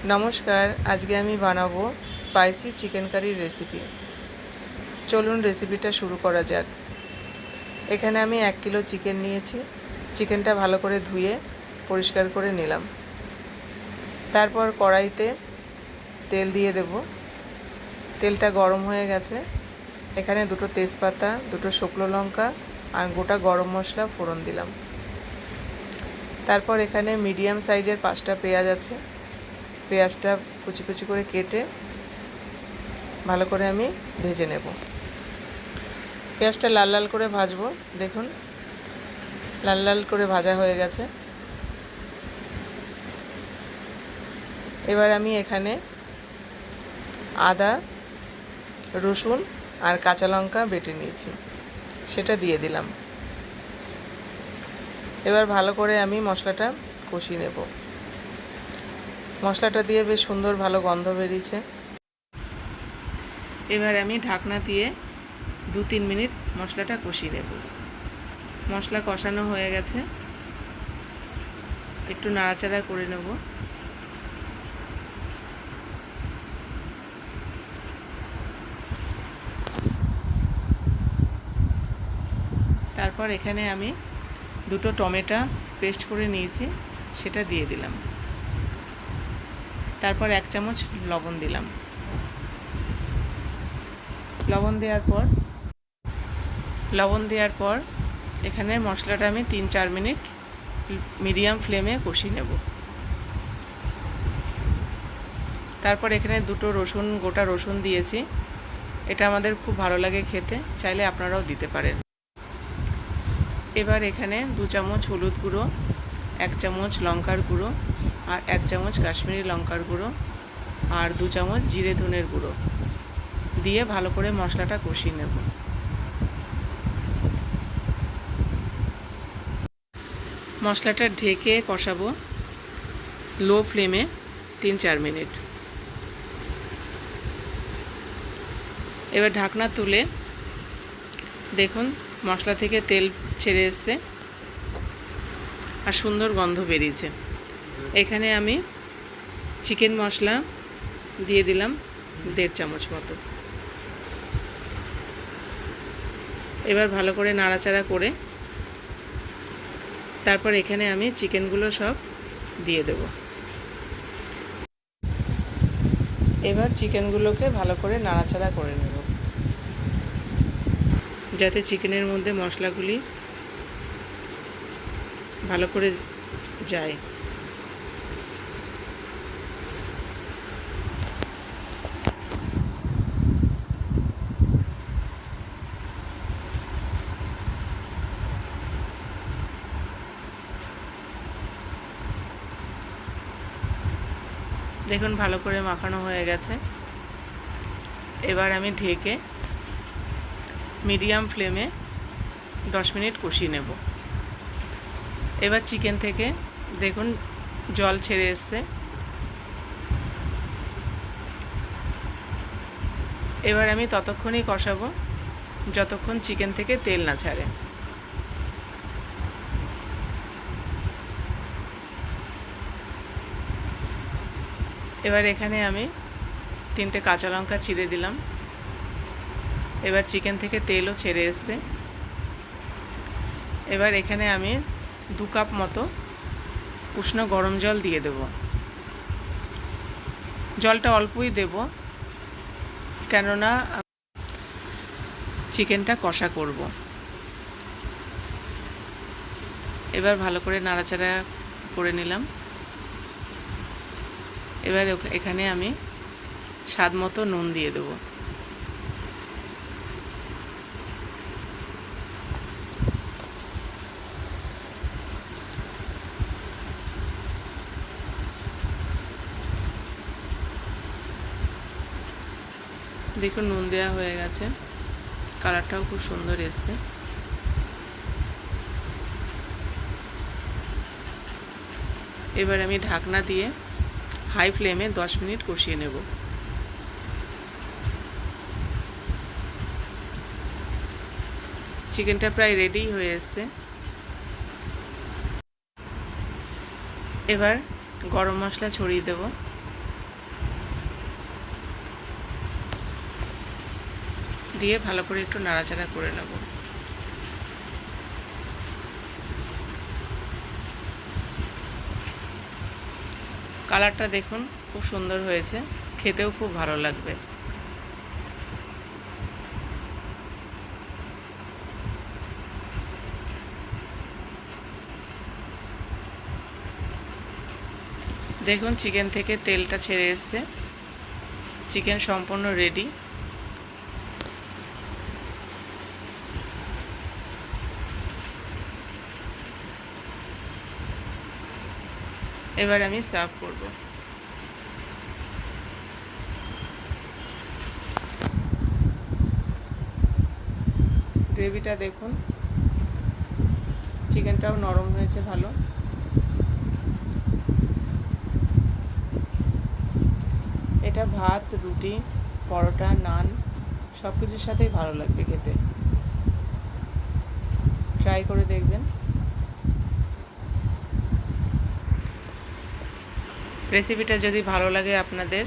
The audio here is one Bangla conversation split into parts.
नमस्कार। आज के आमी बानाबो स्पाइसी चिकेन कारिर रेसिपि। चलुन रेसिपिटा शुरू करा जाक। एखाने आमी 1 किलो चिकेन नियेछि। चिकेनटा भालो करे धुए परिष्कार करे निलाम। तारपर कड़ाईते तेल दिए देब। तेलटा गरम हये गेछे। एखाने दुटो तेजपाता, दुटो शुकनो लंका और गोटा गरम मशला फोड़न दिलाम। तारपर एखाने मीडियम साइजेर 5टा पेঁয়াজ आछे। পেঁয়াজটা কুচি কুচি করে কেটে ভালো করে আমি ভেজে নেব। পেঁয়াজটা লাল লাল করে ভাজবো। দেখুন লাল লাল করে ভাজা হয়ে গেছে। এবার আমি এখানে আদা, রসুন আর কাঁচা লঙ্কা বেটে নিয়েছি, সেটা দিয়ে দিলাম। এবার ভালো করে আমি মশলাটা কষিয়ে নেব। মশলাটা দিয়ে বেশ সুন্দর ভালো গন্ধ বেরিয়েছে। এবার আমি ঢাকনা দিয়ে 2-3 মিনিট মশলাটা কষিয়ে নেব। মশলা কষানো হয়ে গেছে, একটু নাড়াচাড়া করে নেব। তারপর এখানে আমি দুটো টমেটো পেস্ট করে নিয়েছি, সেটা দিয়ে দিলাম। তারপর 1 চামচ লবণ দিলাম। লবণ দেওয়ার পর এখানে মশলাটা আমি 3-4 মিনিট মিডিয়াম ফ্লেমে কষিয়ে নেব। তারপর এখানে দুটো গোটা রসুন দিয়েছি। এটা আমাদের খুব ভালো লাগে খেতে, চাইলে আপনারাও দিতে পারেন। এবার এখানে 2 চামচ হলুদ গুঁড়ো, 1 চামচ লঙ্কার গুঁড়ো আর 1 চামচ কাশ্মীরি লঙ্কার গুঁড়ো আর 2 চামচ জিরে ধনের গুঁড়ো দিয়ে ভালো করে মশলাটা কষিয়ে নেব। মশলাটা ঢেকে কষাবো লো ফ্লেমে 3-4 মিনিট। এবার ঢাকনা তুলে দেখুন মশলা থেকে তেল ছেড়ে এসছে আর সুন্দর গন্ধ বেরিয়েছে। এখানে আমি চিকেন মশলা দিয়ে দিলাম 1.5 চামচ মতো। এবার ভালো করে নাড়াচাড়া করে তারপর এখানে আমি চিকেনগুলো সব দিয়ে দেব। এবার চিকেনগুলোকে ভালো করে নাড়াচাড়া করে নেব, যাতে চিকেনের মধ্যে মশলাগুলি ভালো করে যায়। দেখুন ভালো করে মাখানো হয়ে গেছে। এবার আমি ঢেকে মিডিয়াম ফ্লেমে 10 মিনিট কষিয়ে নেব। এবার চিকেন থেকে দেখুন জল ছেড়ে এসছে। এবার আমি ততক্ষণই কষাবো যতক্ষণ চিকেন থেকে তেল না ছাড়ে। এবার এখানে আমি 3টে কাঁচা লঙ্কা চিড়ে দিলাম। এবার চিকেন থেকে তেলও ছেড়ে এসছে। এবার এখানে আমি 2 কাপ মতো উষ্ণ গরম জল দিয়ে দেব। জলটা অল্পই দেব, কেননা চিকেনটা কষা করব। এবার ভালো করে নাড়াচাড়া করে নিলাম। এবার এখানে আমি স্বাদ মতো নুন দিয়ে দেব। দেখুন নুন দেওয়া হয়ে গেছে, কালারটাও খুব সুন্দর এসছে। এবার আমি ঢাকনা দিয়ে হাই ফ্লেমে 10 মিনিট কষিয়ে নেব। চিকেনটা প্রায় রেডি হয়ে এসছে। এবার গরম মশলা ছড়িয়ে দেব। দিয়ে ভালো করে একটু নাড়াচাড়া করে নেব। কালারটা দেখুন খুব সুন্দর হয়েছে, খেতেও খুব ভালো লাগবে। দেখুন চিকেন থেকে তেলটা ছেড়ে এসেছে, চিকেন সম্পূর্ণ রেডি। এবার আমি সার্ভ করব। গ্রেভিটা দেখুন, চিকেনটাও নরম হয়েছে ভালো। এটা ভাত, রুটি, পরোটা, নান সব কিছুর সাথেই ভালো লাগবে খেতে। ট্রাই করে দেখবেন। রেসিপিটা যদি ভালো লাগে আপনাদের,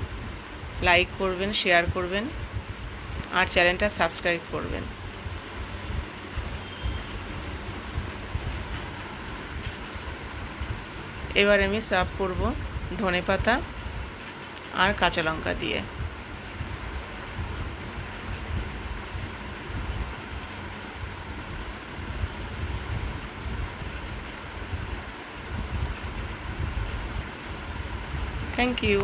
লাইক করবেন, শেয়ার করবেন আর চ্যানেলটা সাবস্ক্রাইব করবেন। এবার আমি সার্ভ করব ধনেপাতা আর কাঁচা লঙ্কা দিয়ে। Thank you.